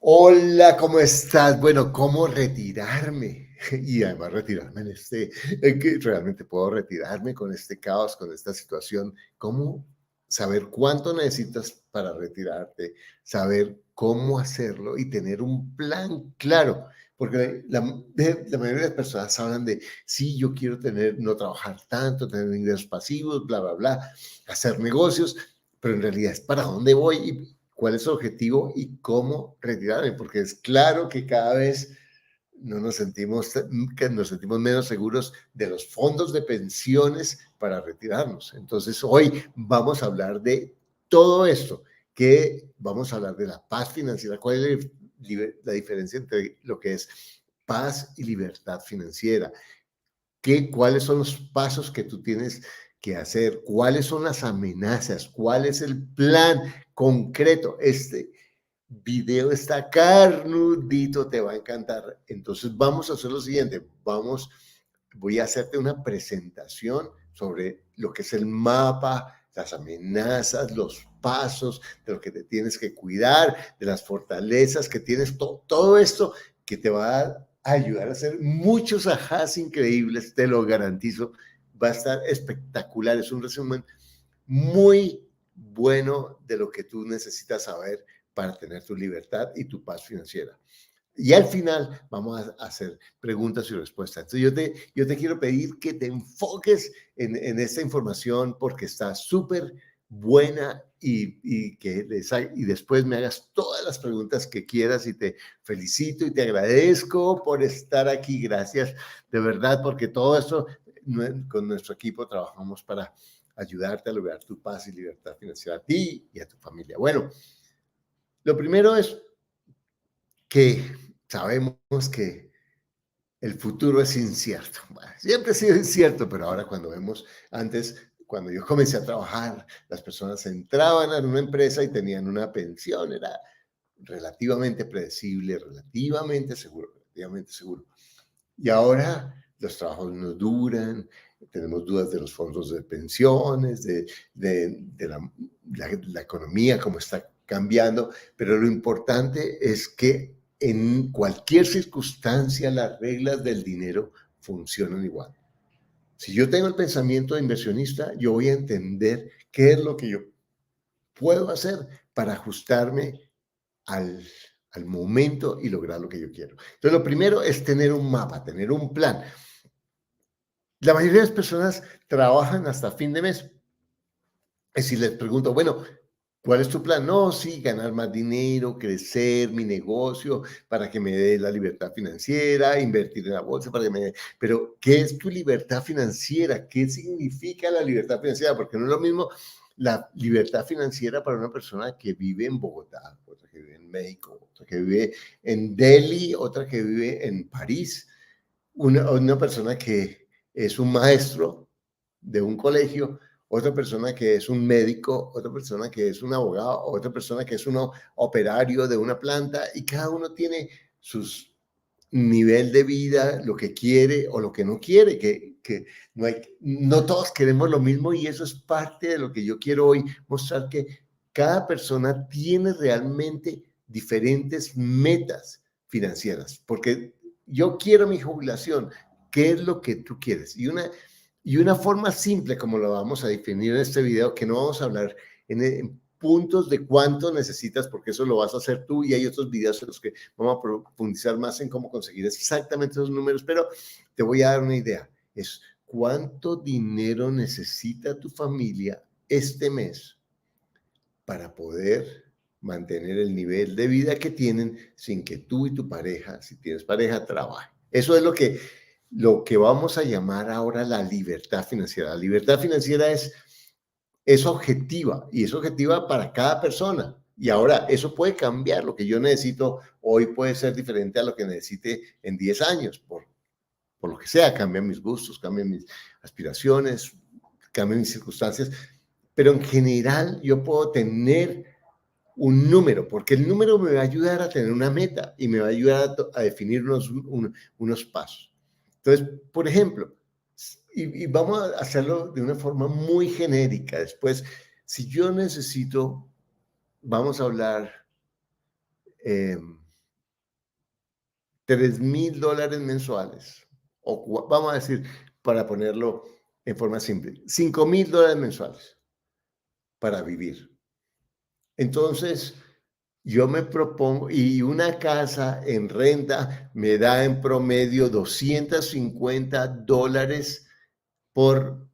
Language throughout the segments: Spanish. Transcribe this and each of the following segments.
Hola, ¿cómo estás? Bueno, ¿cómo retirarme? Y además retirarme en que realmente puedo retirarme con este caos, con esta situación. ¿Cómo saber cuánto necesitas para retirarte? Saber cómo hacerlo y tener un plan claro. Porque la mayoría de las personas hablan de, sí, yo quiero tener, no trabajar tanto, tener ingresos pasivos, bla, bla, bla, hacer negocios, pero en realidad es para dónde voy y cuál es su objetivo y cómo retirarme, porque es claro que cada vez no nos sentimos, que nos sentimos menos seguros de los fondos de pensiones para retirarnos. Entonces, hoy vamos a hablar de todo esto, que vamos a hablar de la paz financiera, cuál es la diferencia entre lo que es paz y libertad financiera, cuáles son los pasos que tú tienes que hacer, cuáles son las amenazas, cuál es el plan concreto. Este video está carnudito, te va a encantar. Entonces vamos a hacer lo siguiente, voy a hacerte una presentación sobre lo que es el mapa, las amenazas, los pasos, de lo que te tienes que cuidar, de las fortalezas que tienes, todo esto que te va a ayudar a hacer muchos ajás increíbles, te lo garantizo. Va a estar espectacular, es un resumen muy bueno de lo que tú necesitas saber para tener tu libertad y tu paz financiera. Y al final vamos a hacer preguntas y respuestas. Entonces yo te quiero pedir que te enfoques en esta información porque está súper buena y después me hagas todas las preguntas que quieras y te felicito y te agradezco por estar aquí. Gracias de verdad porque todo esto con nuestro equipo trabajamos para ayudarte a lograr tu paz y libertad financiera a ti y a tu familia. Bueno, lo primero es que sabemos que el futuro es incierto. Bueno, siempre ha sido incierto, pero ahora cuando vemos, antes, cuando yo comencé a trabajar, las personas entraban a una empresa y tenían una pensión, era relativamente predecible, relativamente seguro, relativamente seguro. Y ahora los trabajos no duran, tenemos dudas de los fondos de pensiones, de la economía, cómo está cambiando, pero lo importante es que en cualquier circunstancia las reglas del dinero funcionan igual. Si yo tengo el pensamiento de inversionista, yo voy a entender qué es lo que yo puedo hacer para ajustarme al, al momento y lograr lo que yo quiero. Entonces, lo primero es tener un mapa, tener un plan. La mayoría de las personas trabajan hasta fin de mes. Y si les pregunto, bueno, ¿cuál es tu plan? No, sí, ganar más dinero, crecer mi negocio para que me dé la libertad financiera, invertir en la bolsa para que me dé. Pero, ¿qué es tu libertad financiera? ¿Qué significa la libertad financiera? Porque no es lo mismo la libertad financiera para una persona que vive en Bogotá, otra que vive en México, otra que vive en Delhi, otra que vive en París, una persona que es un maestro de un colegio, otra persona que es un médico, otra persona que es un abogado, otra persona que es un operario de una planta y cada uno tiene sus nivel de vida, lo que quiere o lo que no quiere, que no todos queremos lo mismo y eso es parte de lo que yo quiero hoy mostrar, que cada persona tiene realmente diferentes metas financieras, porque yo quiero mi jubilación, ¿qué es lo que tú quieres? Y una forma simple, como lo vamos a definir en este video, que no vamos a hablar en puntos de cuánto necesitas, porque eso lo vas a hacer tú y hay otros videos en los que vamos a profundizar más en cómo conseguir exactamente esos números, pero te voy a dar una idea. Es cuánto dinero necesita tu familia este mes para poder mantener el nivel de vida que tienen sin que tú y tu pareja, si tienes pareja, trabajen. Eso es lo que vamos a llamar ahora la libertad financiera. La libertad financiera es objetiva y es objetiva para cada persona. Y ahora eso puede cambiar. Lo que yo necesito hoy puede ser diferente a lo que necesite en 10 años, por lo que sea. Cambian mis gustos, cambian mis aspiraciones, cambian mis circunstancias. Pero en general yo puedo tener un número, porque el número me va a ayudar a tener una meta y me va a ayudar a definir unos pasos. Entonces, por ejemplo, y vamos a hacerlo de una forma muy genérica. Después, si yo necesito, vamos a hablar, $3,000 mensuales, o vamos a decir, para ponerlo en forma simple, $5,000 mensuales para vivir. Entonces, yo me propongo, y una casa en renta me da en promedio $250 por,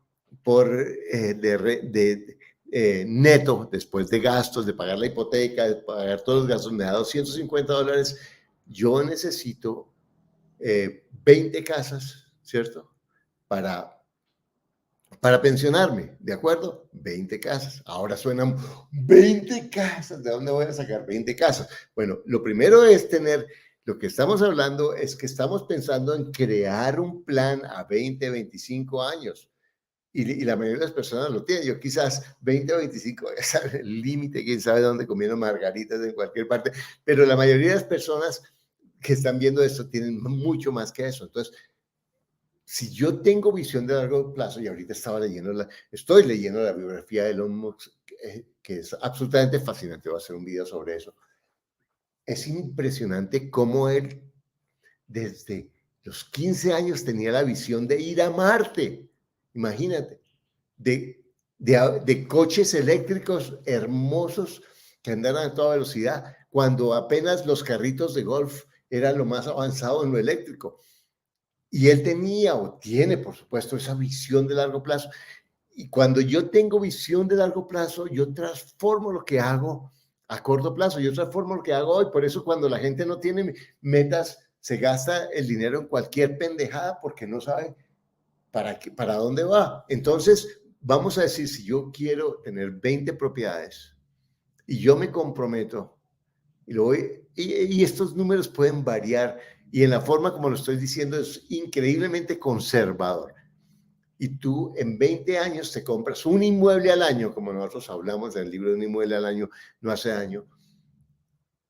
neto, después de gastos, de pagar la hipoteca, de pagar todos los gastos, me da $250. Yo necesito 20 casas, ¿cierto? Para pensionarme, ¿de acuerdo? 20 casas. Ahora suenan 20 casas. ¿De dónde voy a sacar 20 casas? Bueno, lo primero es tener, lo que estamos hablando es que estamos pensando en crear un plan a 20, 25 años. Y la mayoría de las personas lo tienen. Yo quizás 20 o 25, sabe el límite, quién sabe dónde comieron margaritas en cualquier parte, pero la mayoría de las personas que están viendo esto tienen mucho más que eso. Entonces, si yo tengo visión de largo plazo, y ahorita estoy leyendo la biografía de Elon Musk, que es absolutamente fascinante, voy a hacer un video sobre eso. Es impresionante cómo él, desde los 15 años, tenía la visión de ir a Marte. Imagínate, de coches eléctricos hermosos que andaran a toda velocidad, cuando apenas los carritos de golf eran lo más avanzado en lo eléctrico. Y él tenía o tiene, por supuesto, esa visión de largo plazo. Y cuando yo tengo visión de largo plazo, yo transformo lo que hago a corto plazo, yo transformo lo que hago hoy. Por eso cuando la gente no tiene metas, se gasta el dinero en cualquier pendejada porque no sabe para dónde va. Entonces, vamos a decir, si yo quiero tener 20 propiedades y yo me comprometo y estos números pueden variar y en la forma como lo estoy diciendo es increíblemente conservador. Y tú en 20 años te compras un inmueble al año, como nosotros hablamos del libro de un inmueble al año, no hace año,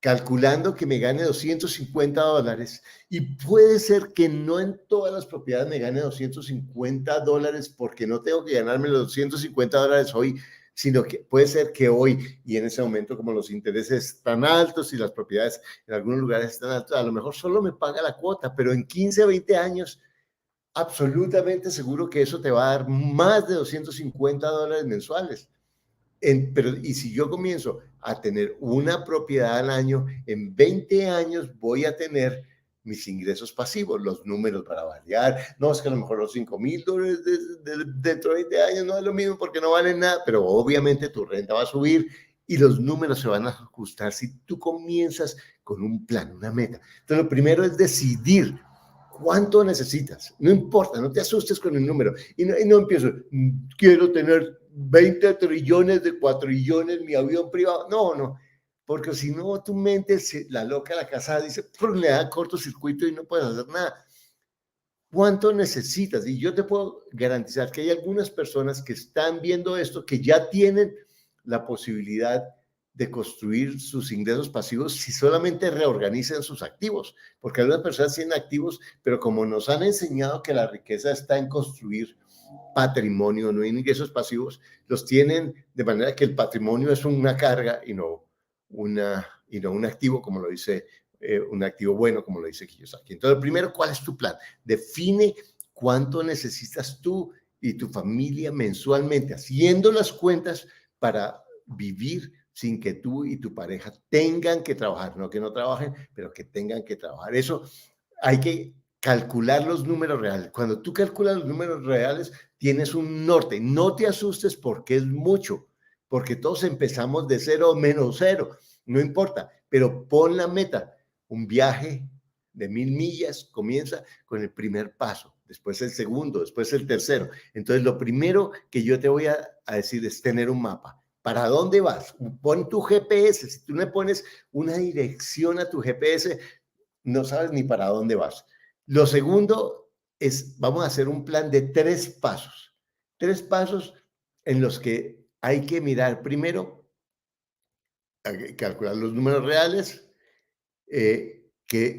calculando que me gane $250 y puede ser que no en todas las propiedades me gane $250 porque no tengo que ganarme los $250 hoy, sino que puede ser que hoy y en ese momento como los intereses están altos y las propiedades en algunos lugares están altas, a lo mejor solo me paga la cuota, pero en 15 o 20 años absolutamente seguro que eso te va a dar más de $250 mensuales. Pero, y si yo comienzo a tener una propiedad al año, en 20 años voy a tener mis ingresos pasivos, los números para variar. No, es que a lo mejor los $5,000 dentro de 20 años no es lo mismo porque no valen nada, pero obviamente tu renta va a subir y los números se van a ajustar si tú comienzas con un plan, una meta. Entonces, lo primero es decidir cuánto necesitas. No importa, no te asustes con el número. Y no empiezo, quiero tener 20 trillones de cuatrillones, mi avión privado. No, no, porque si no, tu mente, la loca de la casa dice, le da cortocircuito y no puedes hacer nada. ¿Cuánto necesitas? Y yo te puedo garantizar que hay algunas personas que están viendo esto, que ya tienen la posibilidad de construir sus ingresos pasivos si solamente reorganizan sus activos, porque algunas personas tienen activos, pero como nos han enseñado que la riqueza está en construir patrimonio, no en ingresos pasivos, los tienen de manera que el patrimonio es una carga y no un activo, como lo dice un activo bueno, como lo dice Kiyosaki. Entonces, primero, ¿cuál es tu plan? Define cuánto necesitas tú y tu familia mensualmente, haciendo las cuentas para vivir sin que tú y tu pareja tengan que trabajar, no que no trabajen, pero que tengan que trabajar. Eso hay que calcular los números reales. Cuando tú calculas los números reales, tienes un norte. No te asustes porque es mucho, porque todos empezamos de cero o menos cero, no importa, pero pon la meta. Un viaje de 1,000 millas comienza con el primer paso, después el segundo, después el tercero. Entonces, lo primero que yo te voy a decir es tener un mapa. ¿Para dónde vas? Pon tu GPS. Si tú le pones una dirección a tu GPS, no sabes ni para dónde vas. Lo segundo es, vamos a hacer un plan de 3 pasos. 3 pasos en los que hay que mirar primero, calcular los números reales,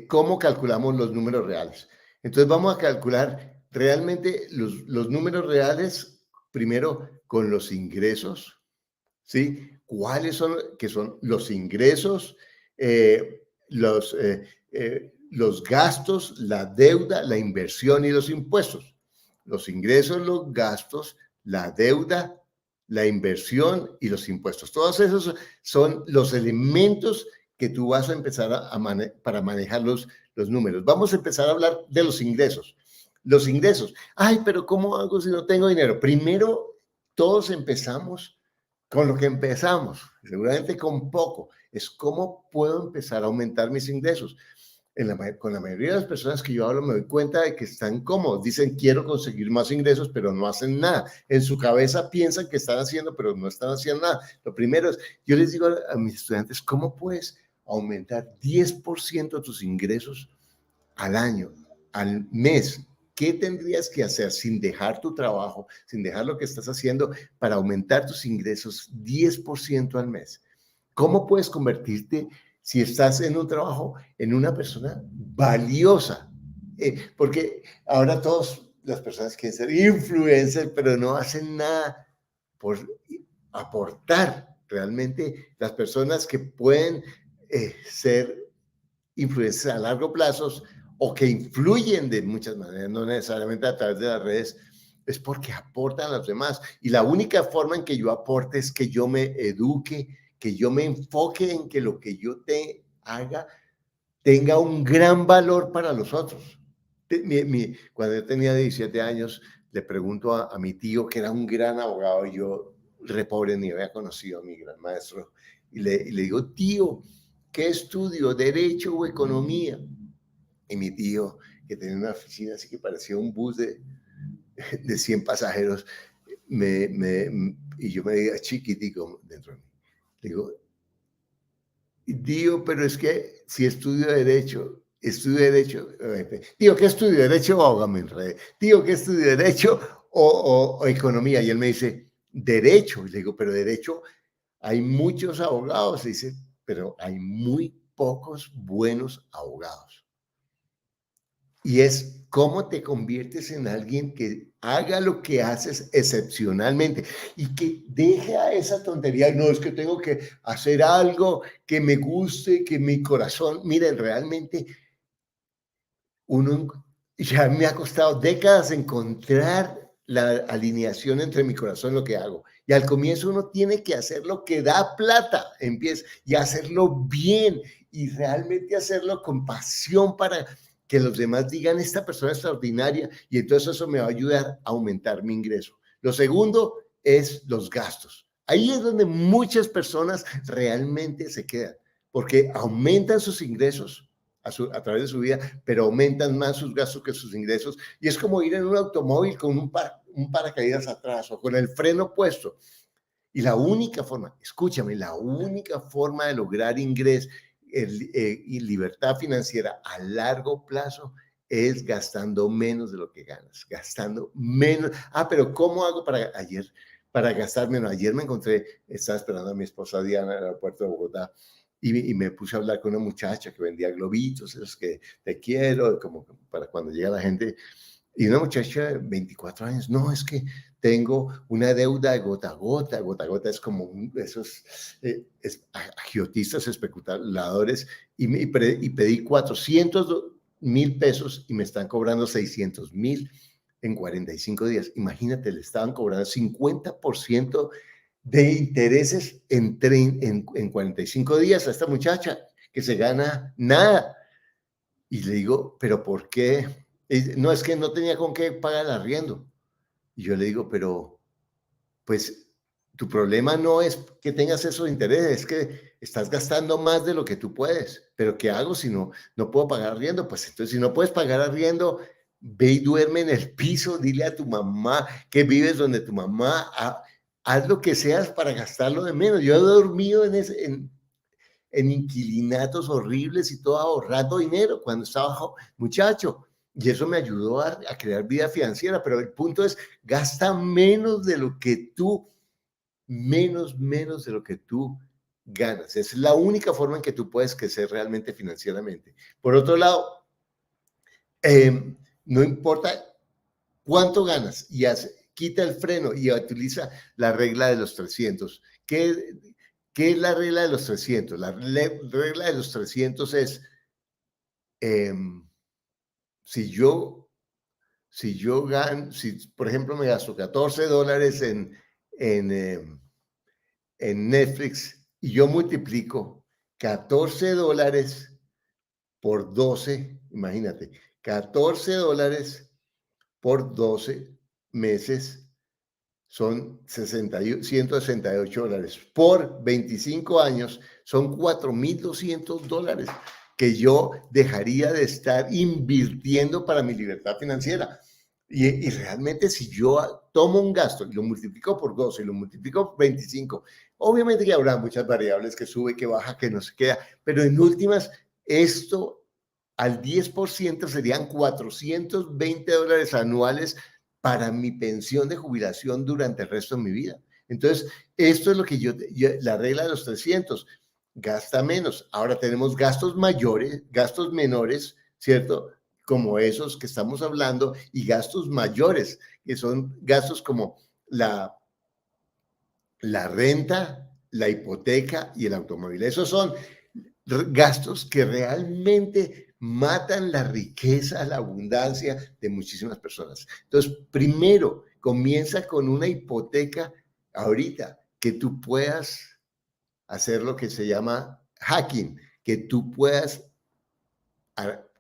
cómo calculamos los números reales. Entonces vamos a calcular realmente los números reales primero con los ingresos, ¿sí? ¿Cuáles son, que son los ingresos, los los gastos, la deuda, la inversión y los impuestos. Los ingresos, los gastos, la deuda, la inversión y los impuestos. Todos esos son los elementos que tú vas a empezar para manejar los números. Vamos a empezar a hablar de los ingresos. Los ingresos. Ay, pero ¿cómo hago si no tengo dinero? Primero, todos empezamos con lo que empezamos, seguramente con poco. Es cómo puedo empezar a aumentar mis ingresos. Con la mayoría de las personas que yo hablo me doy cuenta de que están cómodos. Dicen, quiero conseguir más ingresos, pero no hacen nada. En su cabeza piensan que están haciendo, pero no están haciendo nada. Lo primero es, yo les digo a mis estudiantes, ¿cómo puedes aumentar 10% tus ingresos al año, al mes? ¿Qué tendrías que hacer sin dejar tu trabajo, sin dejar lo que estás haciendo para aumentar tus ingresos 10% al mes? ¿Cómo puedes convertirte, si estás en un trabajo, en una persona valiosa? Porque ahora todas las personas quieren ser influencers, pero no hacen nada por aportar. Realmente las personas que pueden ser influencers a largo plazo o que influyen de muchas maneras, no necesariamente a través de las redes, es porque aportan a los demás. Y la única forma en que yo aporte es que yo me eduque, que yo me enfoque en que lo que yo te haga tenga un gran valor para los otros. Cuando yo tenía 17 años, le pregunto a mi tío, que era un gran abogado, y yo, re pobre, ni había conocido a mi gran maestro, y le digo, tío, ¿qué estudio? ¿Derecho o economía? Y mi tío, que tenía una oficina así que parecía un bus de 100 pasajeros, y yo me veía chiquitico dentro de mí. Le digo, tío, pero es que si estudio Derecho, tío, ¿qué estudio? ¿Derecho o abogado? Me enredé. Tío, ¿qué estudio? ¿Derecho o Economía? Y él me dice, Derecho. Y le digo, pero Derecho, hay muchos abogados. Y dice, pero hay muy pocos buenos abogados. Y es cómo te conviertes en alguien que haga lo que haces excepcionalmente y que deje a esa tontería. No, es que tengo que hacer algo que me guste, que mi corazón, miren, realmente uno, ya me ha costado décadas encontrar la alineación entre mi corazón y lo que hago. Y al comienzo uno tiene que hacer lo que da plata, empieza, y hacerlo bien y realmente hacerlo con pasión para que los demás digan, esta persona es extraordinaria, y entonces eso me va a ayudar a aumentar mi ingreso. Lo segundo es los gastos. Ahí es donde muchas personas realmente se quedan, porque aumentan sus ingresos a través de su vida, pero aumentan más sus gastos que sus ingresos. Y es como ir en un automóvil con un paracaídas atrás o con el freno puesto. Y la única forma, escúchame, la única forma de lograr ingresos y libertad financiera a largo plazo es gastando menos de lo que ganas, gastando menos. Ah, pero ¿cómo hago para gastar menos? Ayer me encontré, estaba esperando a mi esposa Diana en el aeropuerto de Bogotá y me puse a hablar con una muchacha que vendía globitos, esos que te quiero, como para cuando llega la gente. Y una muchacha de 24 años, no, es que tengo una deuda de gota a gota. Gota a gota es como esos agiotistas especuladores y pedí 400.000 pesos y me están cobrando 600.000 en 45 días. Imagínate, le estaban cobrando 50% de intereses en 45 días a esta muchacha que se gana nada. Y le digo, ¿pero por qué? No, es que no tenía con qué pagar el arriendo. Y yo le digo, pero pues tu problema no es que tengas esos intereses, es que estás gastando más de lo que tú puedes. Pero ¿qué hago si no puedo pagar arriendo? Pues entonces, si no puedes pagar arriendo, ve y duerme en el piso, dile a tu mamá que vives donde tu mamá, haz lo que seas para gastarlo de menos. Yo he dormido en inquilinatos horribles y todo ahorrando dinero cuando estaba muchacho. Y eso me ayudó a crear vida financiera, pero el punto es, gasta menos de lo que tú, menos de lo que tú ganas. Es la única forma en que tú puedes crecer realmente financieramente. Por otro lado, no importa cuánto ganas y quita el freno y utiliza la regla de los 300. ¿Qué es la regla de los 300? La regla de los 300 es em, si yo, si yo gano, si por ejemplo me gasto $14 en, en Netflix y yo multiplico $14 por 12, imagínate, $14 por 12 meses son $168. Por 25 años son $4,200 que yo dejaría de estar invirtiendo para mi libertad financiera. Y realmente si yo tomo un gasto y lo multiplico por 12 y lo multiplico por 25, obviamente que habrá muchas variables que sube, que baja, que no se queda, pero en últimas, esto al 10% serían $420 anuales para mi pensión de jubilación durante el resto de mi vida. Entonces, esto es lo que la regla de los 300, gasta menos. Ahora tenemos gastos mayores, gastos menores, ¿cierto? Como esos que estamos hablando, y gastos mayores, que son gastos como la renta, la hipoteca y el automóvil. Esos son gastos que realmente matan la riqueza, la abundancia de muchísimas personas. Entonces, primero, comienza con una hipoteca ahorita, que tú puedas hacer lo que se llama hacking, que tú puedas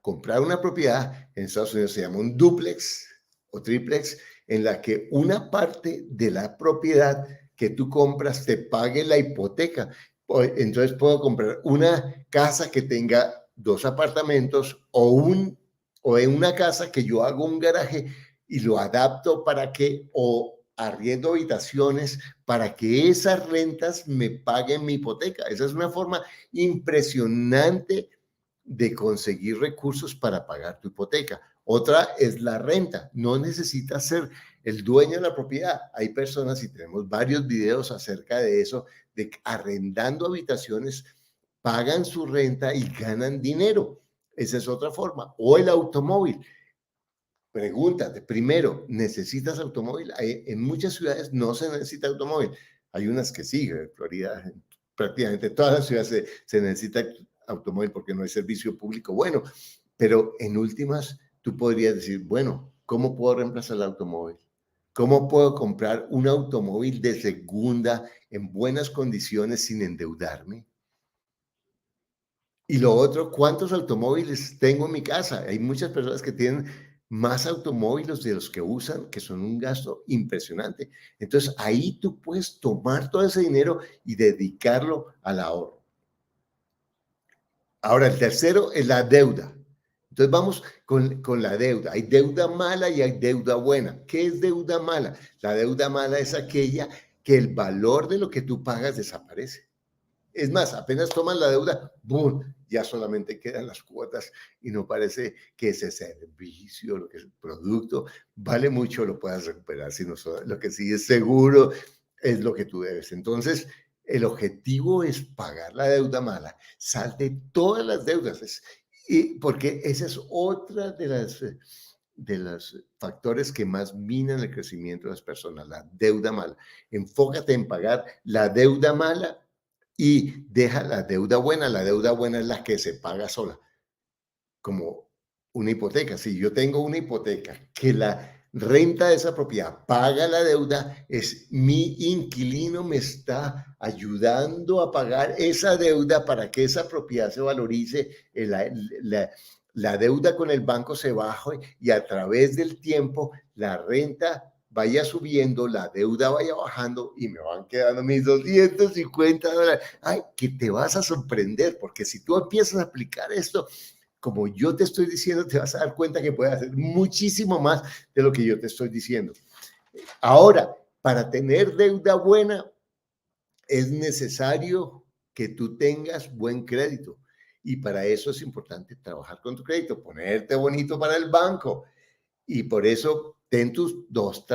comprar una propiedad. En Estados Unidos se llama un dúplex o triplex, en la que una parte de la propiedad que tú compras te pague la hipoteca. Entonces puedo comprar una casa que tenga 2 apartamentos, o en una casa que yo hago un garaje y lo adapto para que, o arriendo habitaciones para que esas rentas me paguen mi hipoteca. Esa es una forma impresionante de conseguir recursos para pagar tu hipoteca. Otra es la renta. No necesitas ser el dueño de la propiedad. Hay personas, y tenemos varios videos acerca de eso, de arrendando habitaciones, pagan su renta y ganan dinero. Esa es otra forma. O el automóvil. Pregúntate, primero, ¿necesitas automóvil? En muchas ciudades no se necesita automóvil. Hay unas que sí, en Florida, prácticamente todas las ciudades se necesita automóvil porque no hay servicio público bueno, pero en últimas tú podrías decir, bueno, ¿cómo puedo reemplazar el automóvil? ¿Cómo puedo comprar un automóvil de segunda en buenas condiciones sin endeudarme? Y lo otro, ¿cuántos automóviles tengo en mi casa? Hay muchas personas que tienen más automóviles de los que usan, que son un gasto impresionante. Entonces, ahí tú puedes tomar todo ese dinero y dedicarlo al ahorro. Ahora, el tercero es la deuda. Entonces, vamos con la deuda. Hay deuda mala y hay deuda buena. ¿Qué es deuda mala? La deuda mala es aquella que el valor de lo que tú pagas desaparece. Es más, apenas toman la deuda, ¡boom!, ya solamente quedan las cuotas y no parece que ese servicio, lo que es el producto, vale mucho, lo puedas recuperar, sino lo que sí es seguro es lo que tú debes. Entonces, el objetivo es pagar la deuda mala, salte todas las deudas, y porque esa es otra de los factores que más minan el crecimiento de las personas, la deuda mala. Enfócate en pagar la deuda mala y deja la deuda buena. La deuda buena es la que se paga sola, como una hipoteca. Si yo tengo una hipoteca que la renta de esa propiedad paga la deuda, es mi inquilino me está ayudando a pagar esa deuda para que esa propiedad se valorice, la deuda con el banco se baje y a través del tiempo la renta vaya subiendo, la deuda vaya bajando y me van quedando mis $250. Ay, que te vas a sorprender, porque si tú empiezas a aplicar esto, como yo te estoy diciendo, te vas a dar cuenta que puedes hacer muchísimo más de lo que yo te estoy diciendo. Ahora, para tener deuda buena, es necesario que tú tengas buen crédito. Y para eso es importante trabajar con tu crédito, ponerte bonito para el banco. Y por eso ten tus 2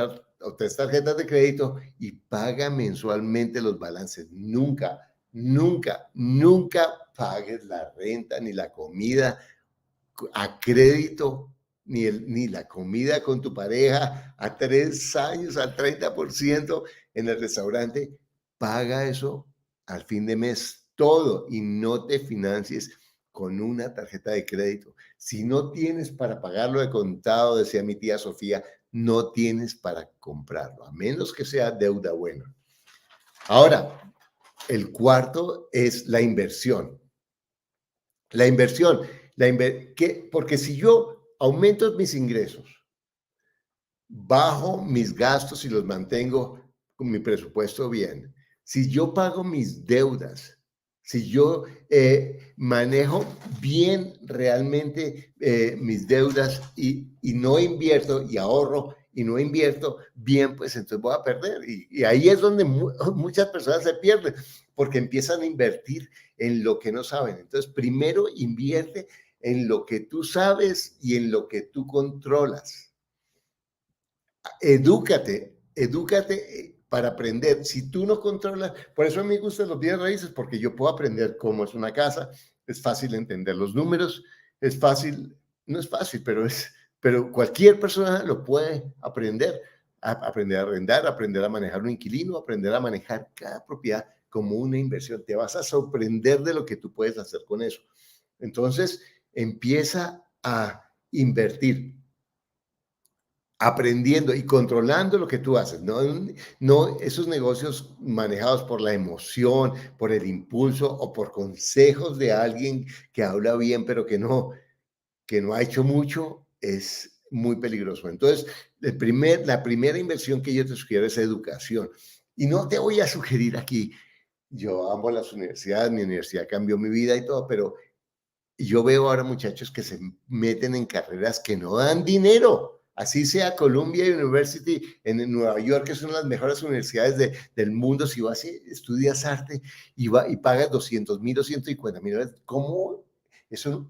o 3 tarjetas de crédito y paga mensualmente los balances. Nunca, nunca, nunca pagues la renta ni la comida a crédito, ni la comida con tu pareja a 3 años, al 30% en el restaurante. Paga eso al fin de mes, todo, y no te financies con una tarjeta de crédito. Si no tienes para pagarlo de contado, decía mi tía Sofía, no tienes para comprarlo, a menos que sea deuda buena. Ahora, el cuarto es la inversión. La inversión, porque si yo aumento mis ingresos, bajo mis gastos y los mantengo con mi presupuesto bien, si yo pago mis deudas, si yo manejo bien realmente mis deudas y no invierto y ahorro y no invierto bien, pues entonces voy a perder. Y ahí es donde muchas personas se pierden, porque empiezan a invertir en lo que no saben. Entonces, primero invierte en lo que tú sabes y en lo que tú controlas. Edúcate para aprender. Si tú no controlas, por eso a mí me gustan los bienes raíces, porque yo puedo aprender cómo es una casa, es fácil entender los números, es fácil, no es fácil, pero cualquier persona lo puede aprender, aprender a arrendar, aprender a manejar un inquilino, aprender a manejar cada propiedad como una inversión. Te vas a sorprender de lo que tú puedes hacer con eso. Entonces, empieza a invertir aprendiendo y controlando lo que tú haces, no esos negocios manejados por la emoción, por el impulso o por consejos de alguien que habla bien, pero que no ha hecho mucho, es muy peligroso. Entonces, la primera inversión que yo te sugiero es educación. Y no te voy a sugerir aquí, yo amo las universidades, mi universidad cambió mi vida y todo, pero yo veo ahora muchachos que se meten en carreras que no dan dinero. Así sea Columbia University en Nueva York, que es una de las mejores universidades del mundo. Si vas y estudias arte y pagas 200,000 o 150,000 dólares, ¿cómo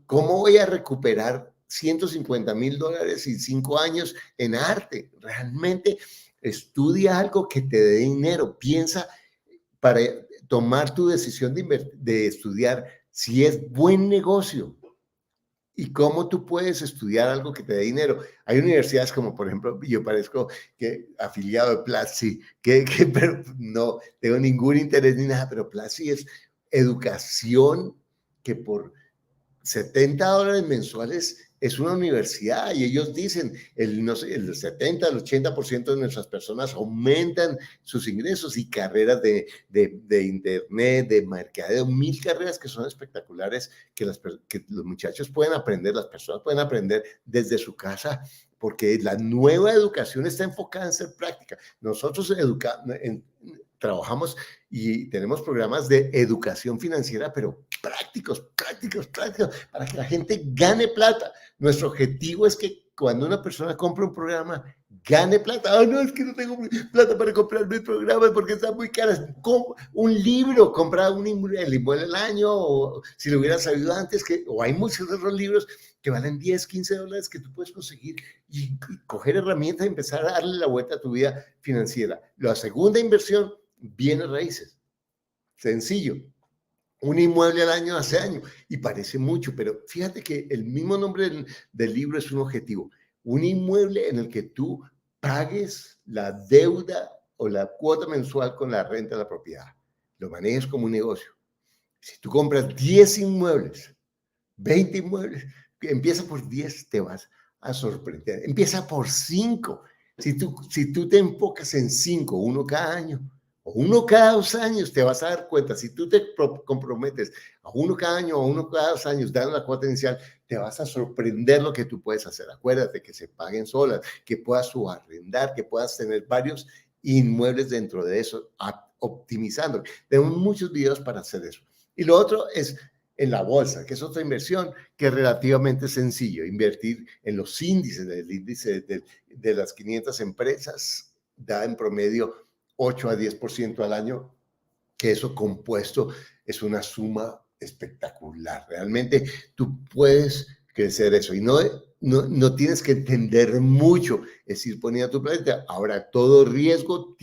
voy a recuperar 150,000 dólares en 5 años en arte? Realmente estudia algo que te dé dinero. Piensa para tomar tu decisión de estudiar si es buen negocio y cómo tú puedes estudiar algo que te dé dinero. Hay universidades como, por ejemplo, yo parezco que afiliado de Platzi, pero no tengo ningún interés ni nada, pero Platzi es educación que por $70 mensuales es una universidad y ellos dicen no sé, el 70, el 80% de nuestras personas aumentan sus ingresos y carreras de internet, de mercadeo, 1,000 carreras que son espectaculares que los muchachos pueden aprender, las personas pueden aprender desde su casa porque la nueva educación está enfocada en ser práctica. Nosotros trabajamos y tenemos programas de educación financiera, pero prácticos, para que la gente gane plata. Nuestro objetivo es que cuando una persona compra un programa, gane plata. No, es que no tengo plata para comprar mis programas porque están muy caras. Un libro, compra el inmueble al año, o si lo hubieras sabido antes, o hay muchos otros libros que valen 10, $15 que tú puedes conseguir y coger herramientas y empezar a darle la vuelta a tu vida financiera. La segunda inversión, bienes raíces. Sencillo. Un inmueble al año hace año y parece mucho, pero fíjate que el mismo nombre del libro es un objetivo. Un inmueble en el que tú pagues la deuda o la cuota mensual con la renta de la propiedad. Lo manejes como un negocio. Si tú compras 10 inmuebles, 20 inmuebles, empieza por 10, te vas a sorprender. Empieza por 5. Si tú te enfocas en 5, uno cada año, o uno cada 2 años, te vas a dar cuenta. Si tú te comprometes a uno cada año o uno cada 2 años, dando la cuota inicial, te vas a sorprender lo que tú puedes hacer. Acuérdate que se paguen solas, que puedas subarrendar, que puedas tener varios inmuebles dentro de eso, optimizando. Tenemos muchos videos para hacer eso. Y lo otro es en la bolsa, que es otra inversión que es relativamente sencillo. Invertir en los índices, el índice de las 500 empresas da en promedio 8 a 10% al año, que eso compuesto es una suma espectacular. Realmente tú puedes crecer eso y no tienes que entender mucho, es ir poniendo tu planeta. Ahora, todo riesgo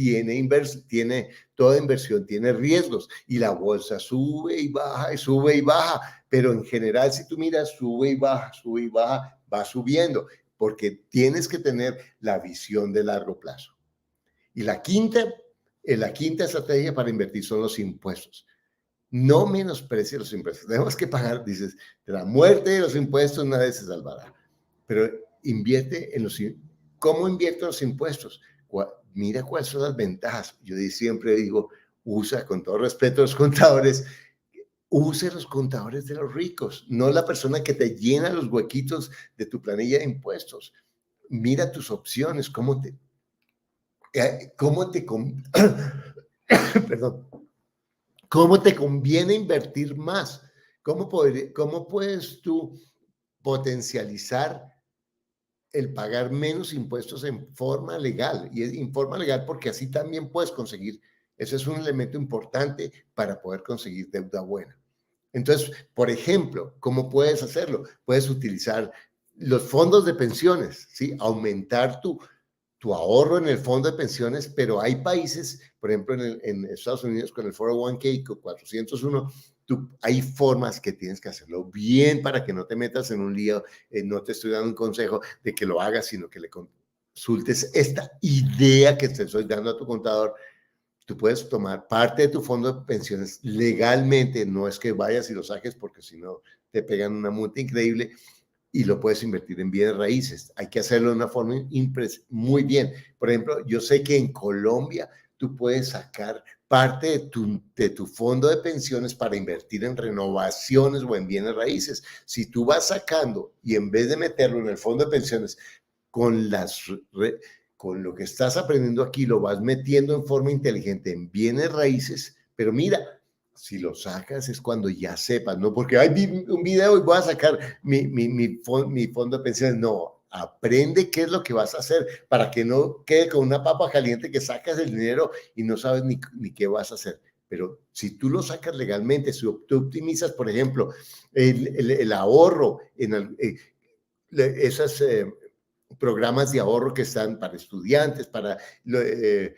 toda inversión tiene riesgos y la bolsa sube y baja y sube y baja, pero en general si tú miras sube y baja, va subiendo, porque tienes que tener la visión de largo plazo. Y la quinta estrategia para invertir son los impuestos. No menosprecies los impuestos. Tenemos que pagar, dices, de la muerte de los impuestos nadie se salvará. Pero invierte en ¿cómo invierto en los impuestos? Mira cuáles son las ventajas. Yo siempre digo, usa, con todo respeto a los contadores, use los contadores de los ricos, no la persona que te llena los huequitos de tu planilla de impuestos. Mira tus opciones, cómo te perdón, cómo te conviene invertir más, cómo puedes tú potencializar el pagar menos impuestos en forma legal, y en forma legal porque así también puedes conseguir, ese es un elemento importante para poder conseguir deuda buena. Entonces, por ejemplo, ¿cómo puedes hacerlo? Puedes utilizar los fondos de pensiones, ¿sí? Aumentar tu ahorro en el fondo de pensiones, pero hay países, por ejemplo, en Estados Unidos con el 401k, con 401, hay formas que tienes que hacerlo bien para que no te metas en un lío. No te estoy dando un consejo de que lo hagas, sino que le consultes esta idea que te estoy dando a tu contador. Tú puedes tomar parte de tu fondo de pensiones legalmente, no es que vayas y lo saques porque si no te pegan una multa increíble, y lo puedes invertir en bienes raíces. Hay que hacerlo de una forma muy bien. Por ejemplo, yo sé que en Colombia tú puedes sacar parte de tu fondo de pensiones para invertir en renovaciones o en bienes raíces. Si tú vas sacando y en vez de meterlo en el fondo de pensiones con con lo que estás aprendiendo aquí, lo vas metiendo en forma inteligente en bienes raíces, pero mira, si lo sacas es cuando ya sepas, no porque hay un video y voy a sacar mi fondo de pensiones, no, aprende qué es lo que vas a hacer para que no quede con una papa caliente que sacas el dinero y no sabes ni qué vas a hacer. Pero si tú lo sacas legalmente, si tú optimizas, por ejemplo, el ahorro en esas programas de ahorro que están para estudiantes, para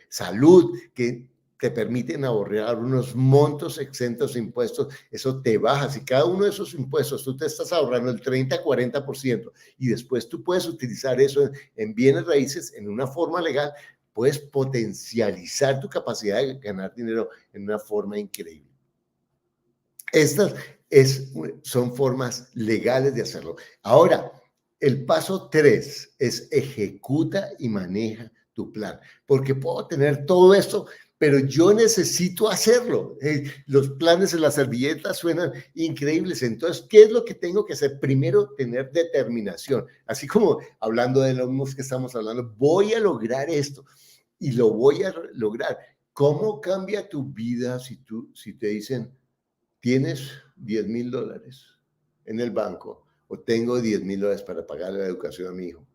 salud, que te permiten ahorrar unos montos exentos de impuestos, eso te baja. Si cada uno de esos impuestos tú te estás ahorrando el 30-40% y después tú puedes utilizar eso en bienes raíces en una forma legal, puedes potencializar tu capacidad de ganar dinero en una forma increíble. Estas son formas legales de hacerlo. Ahora, el paso 3 es ejecuta y maneja tu plan, porque puedo tener todo esto, pero yo necesito hacerlo. Los planes en la servilleta suenan increíbles. Entonces, ¿qué es lo que tengo que hacer? Primero, tener determinación. Así como hablando de los que estamos hablando, voy a lograr esto y lo voy a lograr. ¿Cómo cambia tu vida si te dicen, tienes $10,000 en el banco o tengo $10,000 para pagar la educación a mi hijo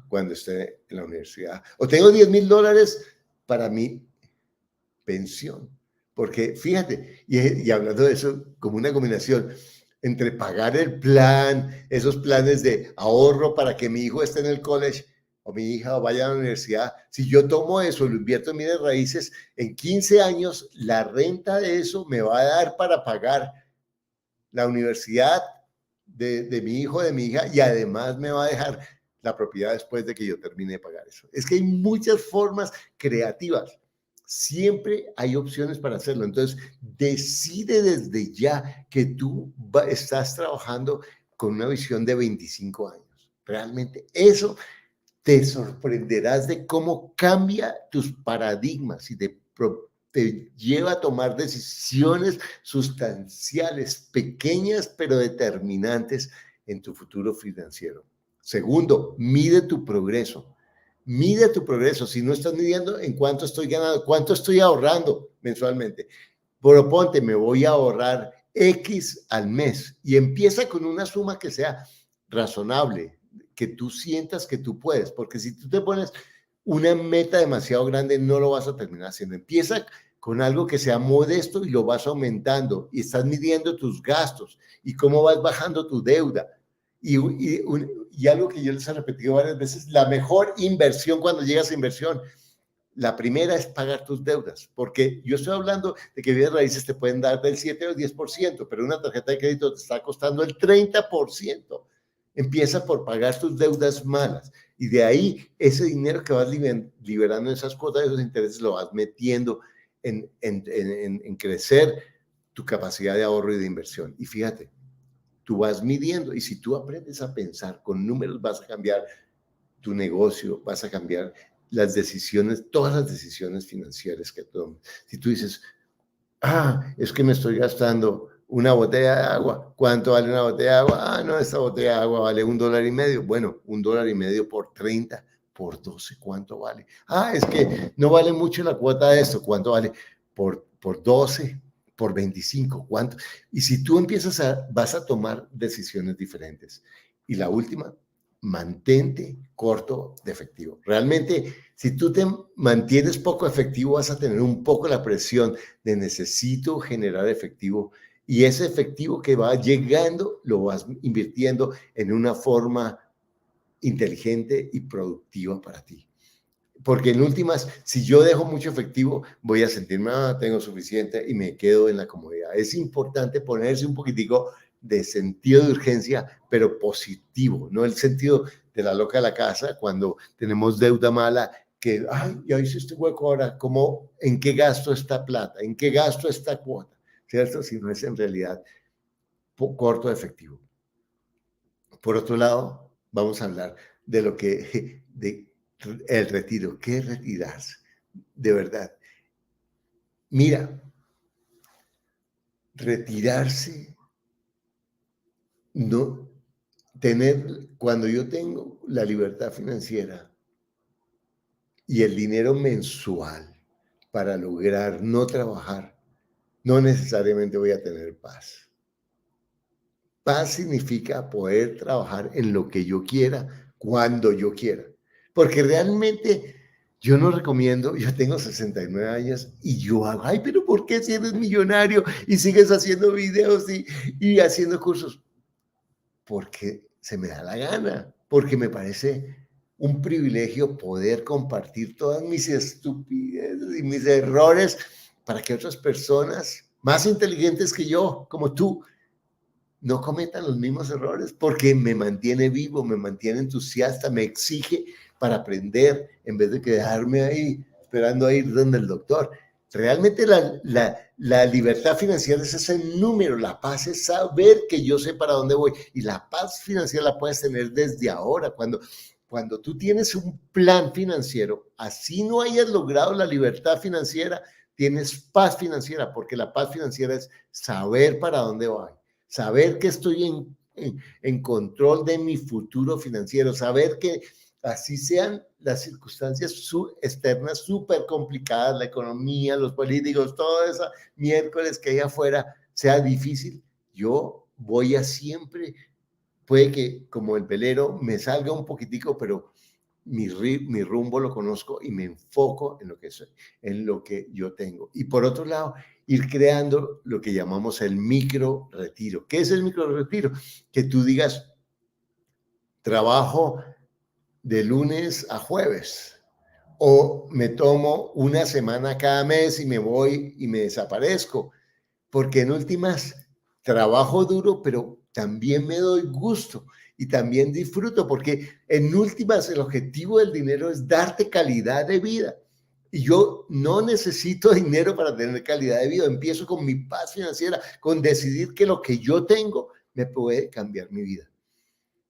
cuando esté en la universidad, o tengo $10,000 para mi pensión? Porque fíjate, y hablando de eso, como una combinación entre pagar el plan, esos planes de ahorro para que mi hijo esté en el college o mi hija vaya a la universidad, si yo tomo eso, lo invierto en bienes raíces, en 15 años la renta de eso me va a dar para pagar la universidad de mi hijo, de mi hija, y además me va a dejar la propiedad después de que yo termine de pagar eso. Es que hay muchas formas creativas. Siempre hay opciones para hacerlo. Entonces, decide desde ya que tú estás trabajando con una visión de 25 años. Realmente eso te sorprenderás de cómo cambia tus paradigmas y te lleva a tomar decisiones sustanciales, pequeñas pero determinantes en tu futuro financiero. Segundo, mide tu progreso. Mide tu progreso. Si no estás midiendo en cuánto estoy ganando, cuánto estoy ahorrando mensualmente, proponte, me voy a ahorrar X al mes y empieza con una suma que sea razonable, que tú sientas que tú puedes, porque si tú te pones una meta demasiado grande, no lo vas a terminar haciendo. Empieza con algo que sea modesto y lo vas aumentando y estás midiendo tus gastos y cómo vas bajando tu deuda. Y algo que yo les he repetido varias veces, la mejor inversión cuando llegas a inversión, la primera es pagar tus deudas, porque yo estoy hablando de que bienes raíces te pueden dar del 7 o 10%, pero una tarjeta de crédito te está costando el 30%. Empieza por pagar tus deudas malas y de ahí ese dinero que vas liberando, esas cuotas, esos intereses, lo vas metiendo en crecer tu capacidad de ahorro y de inversión. Y fíjate, tú vas midiendo y si tú aprendes a pensar con números vas a cambiar tu negocio, vas a cambiar las decisiones, todas las decisiones financieras que tomes. Si tú dices, es que me estoy gastando una botella de agua. ¿Cuánto vale una botella de agua? No, esta botella de agua vale $1.50. Bueno, $1.50 por 30, por 12, ¿cuánto vale? Es que no vale mucho la cuota de esto. ¿Cuánto vale? Por 12, por 25, ¿cuánto? Y si tú vas a tomar decisiones diferentes. Y la última, mantente corto de efectivo. Realmente, si tú te mantienes poco efectivo, vas a tener un poco la presión de necesito generar efectivo y ese efectivo que va llegando lo vas invirtiendo en una forma inteligente y productiva para ti. Porque en últimas, si yo dejo mucho efectivo, voy a sentirme, tengo suficiente y me quedo en la comodidad. Es importante ponerse un poquitico de sentido de urgencia, pero positivo, no el sentido de la loca de la casa cuando tenemos deuda mala, que, ya hice este hueco ahora, ¿cómo, en qué gasto esta plata? ¿En qué gasto esta cuota? ¿Cierto? Si no es en realidad corto de efectivo. Por otro lado, vamos a hablar de lo que, de el retiro. ¿Qué es retirarse? De verdad. Mira, retirarse, no tener, cuando yo tengo la libertad financiera y el dinero mensual para lograr no trabajar, no necesariamente voy a tener paz. Paz significa poder trabajar en lo que yo quiera, cuando yo quiera. Porque realmente yo no recomiendo, yo tengo 69 años y yo hago, pero ¿por qué si eres millonario y sigues haciendo videos y haciendo cursos? Porque se me da la gana, porque me parece un privilegio poder compartir todas mis estupideces y mis errores para que otras personas más inteligentes que yo, como tú, no cometan los mismos errores, porque me mantiene vivo, me mantiene entusiasta, me exige para aprender en vez de quedarme ahí esperando a ir donde el doctor. Realmente la libertad financiera es ese número, la paz es saber que yo sé para dónde voy y la paz financiera la puedes tener desde ahora, cuando tú tienes un plan financiero, así no hayas logrado la libertad financiera, tienes paz financiera, porque la paz financiera es saber para dónde voy. Saber que estoy en control de mi futuro financiero, saber que así sean las circunstancias externas súper complicadas, la economía, los políticos, toda esa miércoles que hay afuera sea difícil, yo voy a siempre, puede que como el velero me salga un poquitico, pero mi rumbo lo conozco y me enfoco en lo que soy, en lo que yo tengo. Y por otro lado, ir creando lo que llamamos el micro retiro. ¿Qué es el micro retiro? Que tú digas, trabajo de lunes a jueves o me tomo una semana cada mes y me voy y me desaparezco, porque en últimas trabajo duro, pero también me doy gusto y también disfruto, porque en últimas el objetivo del dinero es darte calidad de vida. Y yo no necesito dinero para tener calidad de vida. Empiezo con mi paz financiera, con decidir que lo que yo tengo me puede cambiar mi vida.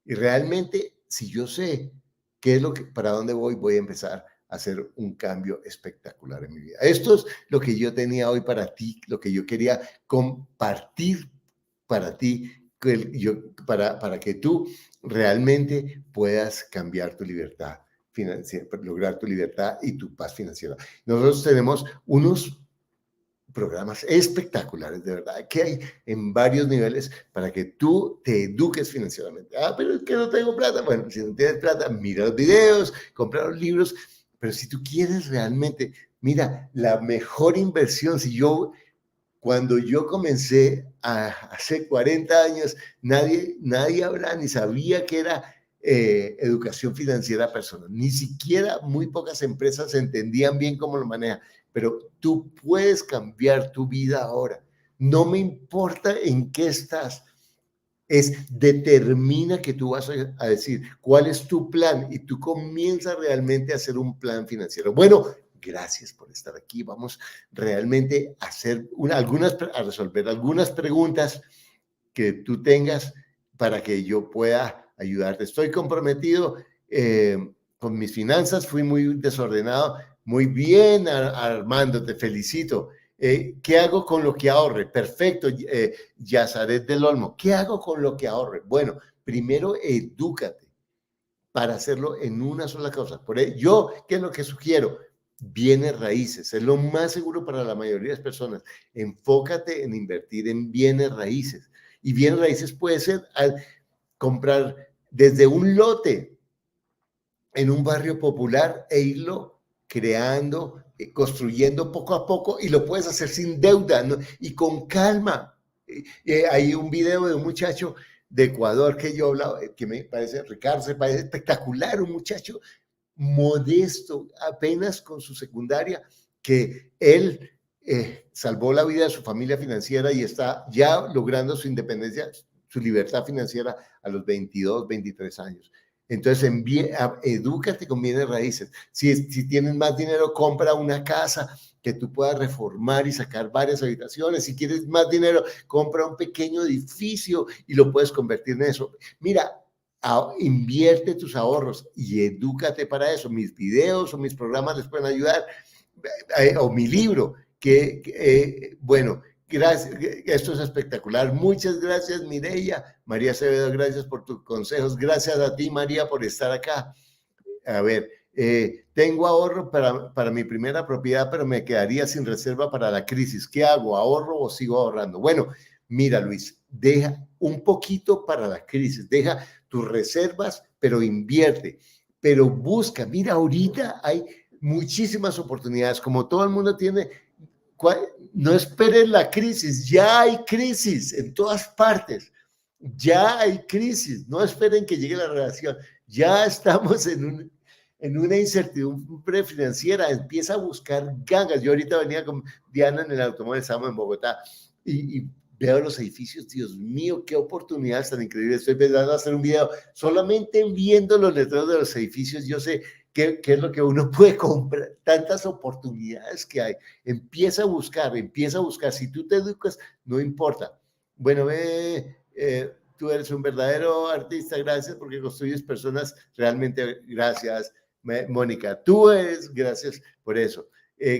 Y realmente, si yo sé qué es para dónde voy a empezar a hacer un cambio espectacular en mi vida. Esto es lo que yo tenía hoy para ti, lo que yo quería compartir para ti, para que tú realmente puedas cambiar tu libertad financiera, lograr tu libertad y tu paz financiera. Nosotros tenemos unos programas espectaculares, de verdad, que hay en varios niveles para que tú te eduques financieramente. Pero es que no tengo plata. Bueno, si no tienes plata, mira los videos, compra los libros, pero si tú quieres realmente, mira, la mejor inversión, cuando yo comencé hace 40 años, nadie hablaba ni sabía que era educación financiera personal. Ni siquiera muy pocas empresas entendían bien cómo lo manejan. Pero tú puedes cambiar tu vida ahora. No me importa en qué estás. Determina que tú vas a decir cuál es tu plan y tú comienzas realmente a hacer un plan financiero. Bueno, Gracias por estar aquí. Vamos realmente a hacer a resolver algunas preguntas que tú tengas para que yo pueda ayudarte. Estoy comprometido con mis finanzas, fui muy desordenado. Muy bien, Armando, te felicito. ¿Qué hago con lo que ahorre? Perfecto, Yazaret del Olmo. ¿Qué hago con lo que ahorre? Bueno, primero edúcate para hacerlo en una sola cosa. Yo, ¿qué es lo que sugiero? Bienes raíces, es lo más seguro para la mayoría de las personas. Enfócate en invertir en bienes raíces. Y bienes raíces puede ser comprar desde un lote en un barrio popular e irlo creando, construyendo poco a poco, y lo puedes hacer sin deuda, ¿no? Y con calma. Hay un video de un muchacho de Ecuador que yo hablaba, que me parece, Ricardo, se parece espectacular, un muchacho modesto, apenas con su secundaria, que él salvó la vida de su familia financiera y está ya logrando su independencia, su libertad financiera a los 22, 23 años. Entonces, edúcate con bienes raíces. Si tienes más dinero, compra una casa que tú puedas reformar y sacar varias habitaciones. Si quieres más dinero, compra un pequeño edificio y lo puedes convertir en eso. Mira, invierte tus ahorros y edúcate para eso. Mis videos o mis programas les pueden ayudar, o mi libro, bueno, gracias, esto es espectacular. Muchas gracias, Mireya. María Acevedo, gracias por tus consejos. Gracias a ti, María, por estar acá. A ver, tengo ahorro para mi primera propiedad, pero me quedaría sin reserva para la crisis. ¿Qué hago? ¿Ahorro o sigo ahorrando? Bueno, mira, Luis, deja un poquito para la crisis, deja tus reservas, pero invierte, pero busca. Mira, ahorita hay muchísimas oportunidades, como todo el mundo tiene. No esperes la crisis, ya hay crisis en todas partes, ya hay crisis, no esperen que llegue la relación, ya estamos en una incertidumbre financiera, empieza a buscar gangas. Yo ahorita venía con Diana en el automóvil, estamos en Bogotá, y veo los edificios. Dios mío, qué oportunidades tan increíbles. Estoy pensando hacer un video solamente viendo los letreros de los edificios. Yo sé qué es lo que uno puede comprar, tantas oportunidades que hay. Empieza a buscar, empieza a buscar. Si tú te educas, no importa. Bueno, tú eres un verdadero artista, gracias porque construyes personas realmente, gracias, Mónica, tú eres, gracias por eso.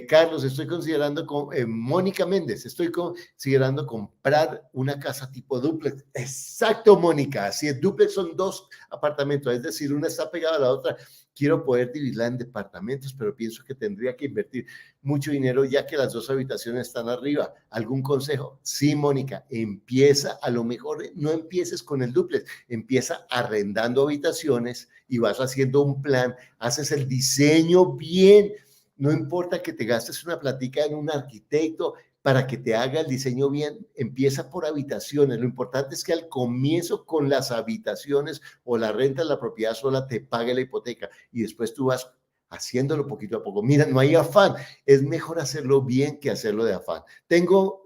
Carlos, estoy considerando, Mónica Méndez, estoy considerando comprar una casa tipo dúplex. Exacto, Mónica, así es, dúplex son dos apartamentos, es decir, una está pegada a la otra. Quiero poder dividirla en departamentos, pero pienso que tendría que invertir mucho dinero ya que las dos habitaciones están arriba. ¿Algún consejo? Sí, Mónica, empieza, a lo mejor no empieces con el dúplex, empieza arrendando habitaciones y vas haciendo un plan, haces el diseño bien. No importa que te gastes una platica en un arquitecto para que te haga el diseño bien, empieza por habitaciones. Lo importante es que al comienzo con las habitaciones o la renta de la propiedad sola te pague la hipoteca y después tú vas haciéndolo poquito a poco. Mira, no hay afán. Es mejor hacerlo bien que hacerlo de afán. Tengo,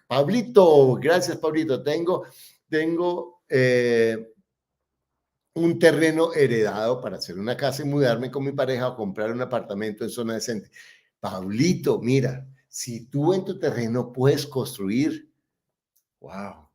Pablito, gracias, Pablito. Tengo un terreno heredado para hacer una casa y mudarme con mi pareja o comprar un apartamento en zona decente. Pablito, mira, si tú en tu terreno puedes construir, wow,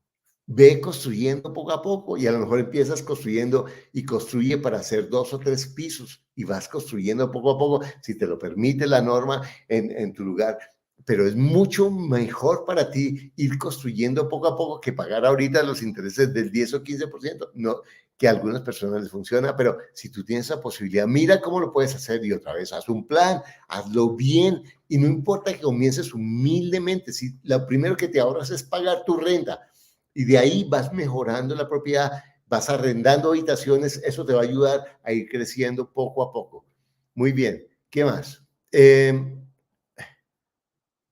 ve construyendo poco a poco y a lo mejor empiezas construyendo y construye para hacer 2 o 3 pisos y vas construyendo poco a poco, si te lo permite la norma en tu lugar. Pero es mucho mejor para ti ir construyendo poco a poco que pagar ahorita los intereses del 10 o 15%. No, que a algunas personas les funciona, pero si tú tienes esa posibilidad, mira cómo lo puedes hacer y otra vez, haz un plan, hazlo bien y no importa que comiences humildemente. Si lo primero que te ahorras es pagar tu renta, y de ahí vas mejorando la propiedad, vas arrendando habitaciones, eso te va a ayudar a ir creciendo poco a poco. Muy bien, ¿qué más?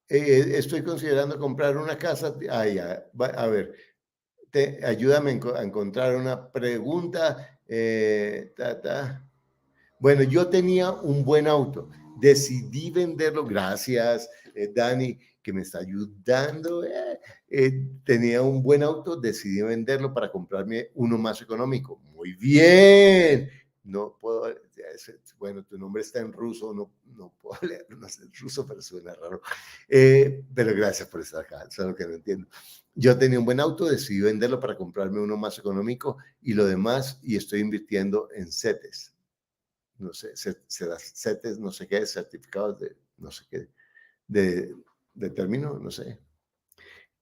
Estoy considerando comprar una casa. A ver, ayúdame a encontrar una pregunta. Bueno, yo tenía un buen auto, decidí venderlo, gracias, Dani, que me está ayudando. Tenía un buen auto, decidí venderlo para comprarme uno más económico. Muy bien, no puedo, bueno, tu nombre está en ruso, no puedo leer, no sé ruso, pero suena raro. Pero gracias por estar acá, eso es lo que no entiendo. Yo tenía un buen auto, decidí venderlo para comprarme uno más económico y lo demás, y estoy invirtiendo en CETES. No sé, CETES, no sé qué, certificados de, no sé qué, de, de término, no sé.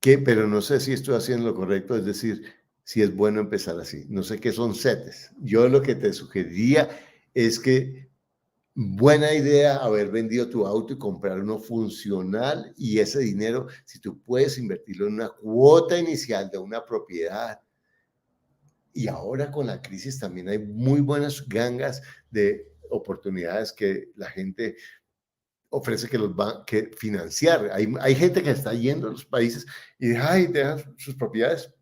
¿Qué? Pero no sé si estoy haciendo lo correcto, es decir, si es bueno empezar así. No sé qué son CETES. Yo lo que te sugeriría es que buena idea haber vendido tu auto y comprar uno funcional y ese dinero, si tú puedes invertirlo en una cuota inicial de una propiedad. Y ahora con la crisis también hay muy buenas gangas de oportunidades que la gente ofrece que los va que financiar. Hay gente que está yendo a los países y ay, deja sus propiedades.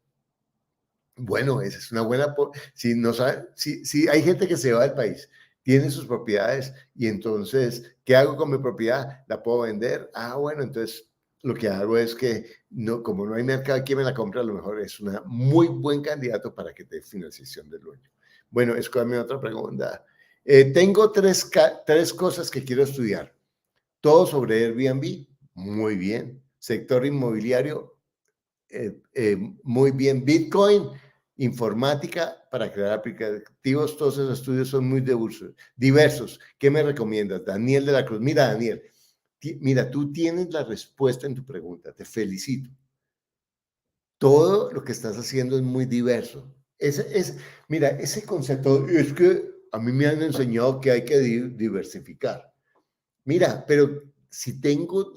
Bueno, esa es una buena, si no sabe, si hay gente que se va del país, tiene sus propiedades y entonces, ¿qué hago con mi propiedad? ¿La puedo vender? Ah, bueno, entonces lo que hago es que no, como no hay mercado, quien me la compra, a lo mejor es una muy buen candidato para que te dé financiación del dueño. Bueno, escúchame otra pregunta. Tengo tres cosas que quiero estudiar. Todo sobre Airbnb, muy bien. Sector inmobiliario, muy bien. Bitcoin, informática para crear aplicativos, todos esos estudios son muy diversos. ¿Qué me recomiendas? Daniel de la Cruz. Mira, Daniel, mira, tú tienes la respuesta en tu pregunta, te felicito. Todo lo que estás haciendo es muy diverso. Mira, ese concepto es que a mí me han enseñado que hay que diversificar. Mira, pero si tengo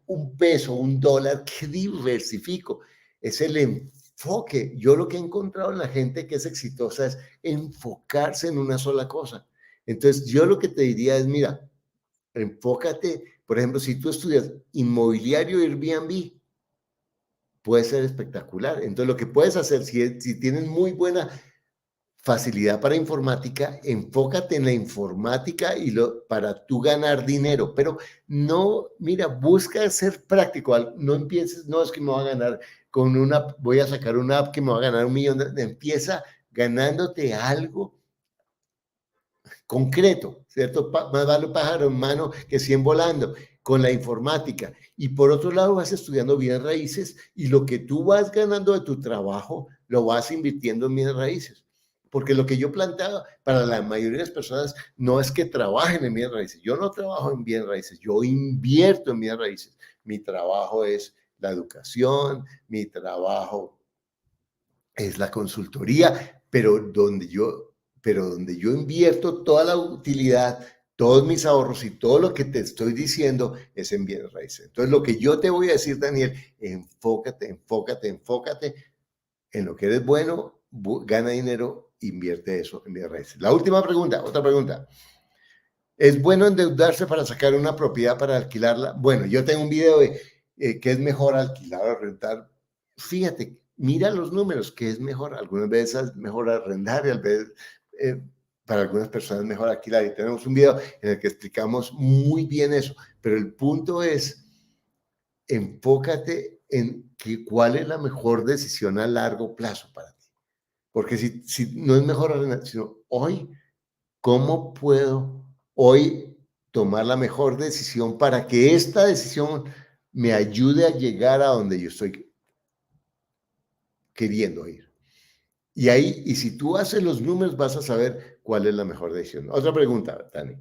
un peso, un dólar, ¿qué diversifico? Es el enfoque. Yo lo que he encontrado en la gente que es exitosa es enfocarse en una sola cosa. Entonces, yo lo que te diría es, mira, enfócate, por ejemplo, si tú estudias inmobiliario Airbnb, puede ser espectacular. Entonces, lo que puedes hacer, si tienes muy buena facilidad para informática, enfócate en la informática para tú ganar dinero, pero no, mira, busca ser práctico, no empieces, no es que me voy a ganar con voy a sacar una app que me va a ganar 1 millón, empieza ganándote algo concreto, ¿cierto? Más vale un pájaro en mano que 100 volando con la informática. Y por otro lado, vas estudiando bienes raíces y lo que tú vas ganando de tu trabajo, lo vas invirtiendo en bienes raíces. Porque lo que yo planteaba para la mayoría de las personas no es que trabajen en bienes raíces. Yo no trabajo en bienes raíces, yo invierto en bienes raíces. Mi trabajo es la educación, mi trabajo es la consultoría, pero donde yo invierto toda la utilidad, todos mis ahorros y todo lo que te estoy diciendo es en bienes raíces. Entonces, lo que yo te voy a decir, Daniel, enfócate, enfócate, enfócate en lo que eres bueno, gana dinero, invierte eso en bienes raíces. La última pregunta, otra pregunta. ¿Es bueno endeudarse para sacar una propiedad para alquilarla? Bueno, yo tengo un video de qué es mejor alquilar o rentar. Fíjate, mira los números, qué es mejor. Algunas veces es mejor arrendar y eh, para algunas personas es mejor alquilar. Y tenemos un video en el que explicamos muy bien eso. Pero el punto es, enfócate en cuál es la mejor decisión a largo plazo para ti. Porque si no es mejor arrendar, sino hoy, ¿cómo puedo hoy tomar la mejor decisión para que esta decisión me ayude a llegar a donde yo estoy queriendo ir? Y si tú haces los números, vas a saber cuál es la mejor decisión. Otra pregunta, Tani.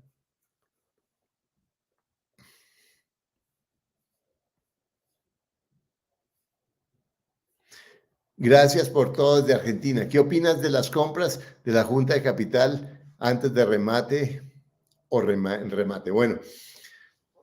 Gracias por todo desde Argentina. ¿Qué opinas de las compras de la Junta de Capital antes de remate o remate? Bueno,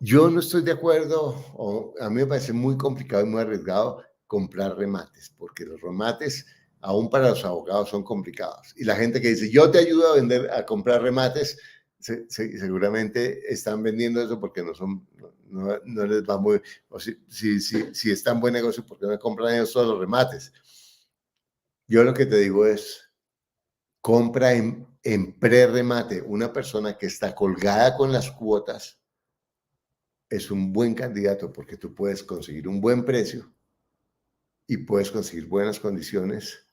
yo no estoy de acuerdo, o a mí me parece muy complicado y muy arriesgado comprar remates, porque los remates, aún para los abogados, son complicados. Y la gente que dice, yo te ayudo a vender, a comprar remates, seguramente están vendiendo eso porque no les va muy, o si es tan buen negocio, ¿por qué no compran ellos todos los remates? Yo lo que te digo es, compra en pre-remate. Una persona que está colgada con las cuotas es un buen candidato porque tú puedes conseguir un buen precio y puedes conseguir buenas condiciones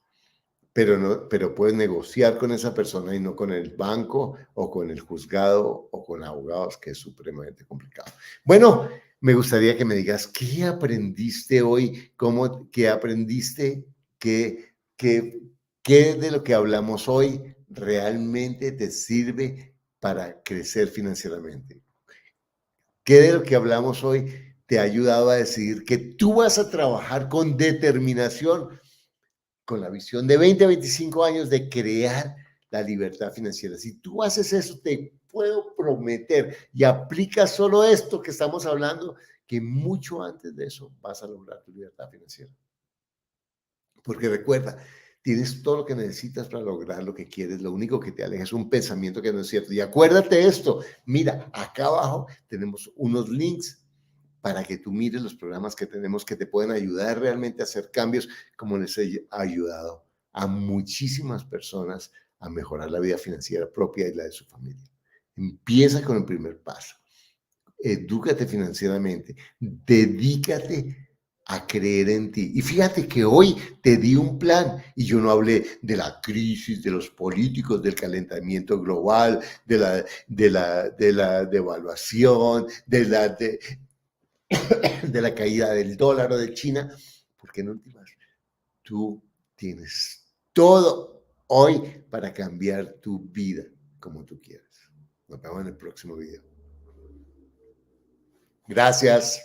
pero puedes negociar con esa persona y no con el banco o con el juzgado o con abogados, que es supremamente complicado. Bueno, me gustaría que me digas qué aprendiste hoy, qué aprendiste, qué, qué de lo que hablamos hoy realmente te sirve para crecer financieramente. ¿Qué de lo que hablamos hoy te ha ayudado a decidir que tú vas a trabajar con determinación, con la visión de 20 a 25 años de crear la libertad financiera? Si tú haces eso, te puedo prometer y aplicas solo esto que estamos hablando, que mucho antes de eso vas a lograr tu libertad financiera. Porque recuerda, tienes todo lo que necesitas para lograr lo que quieres. Lo único que te aleja es un pensamiento que no es cierto. Y acuérdate esto, mira, acá abajo tenemos unos links para que tú mires los programas que tenemos que te pueden ayudar realmente a hacer cambios, como les he ayudado a muchísimas personas a mejorar la vida financiera propia y la de su familia. Empieza con el primer paso. Edúcate financieramente, dedícate a creer en ti. Y fíjate que hoy te di un plan y yo no hablé de la crisis, de los políticos, del calentamiento global, de la devaluación, de la caída del dólar o de China, porque en últimas tú tienes todo hoy para cambiar tu vida como tú quieras. Nos vemos en el próximo video. Gracias.